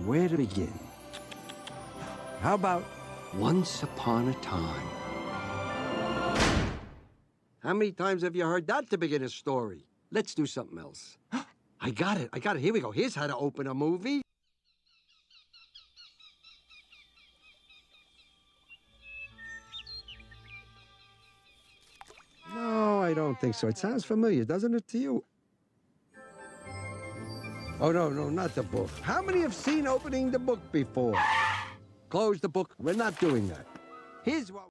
where to begin. How about Once Upon a Time? How many times have you heard that to begin a story? Let's do something else. I got it. Here we go. Here's how to open a movie. No, I don't think so. It sounds familiar, doesn't it to you? Oh, no, not the book. How many have seen opening the book before? Close the book. We're not doing that. Here's what...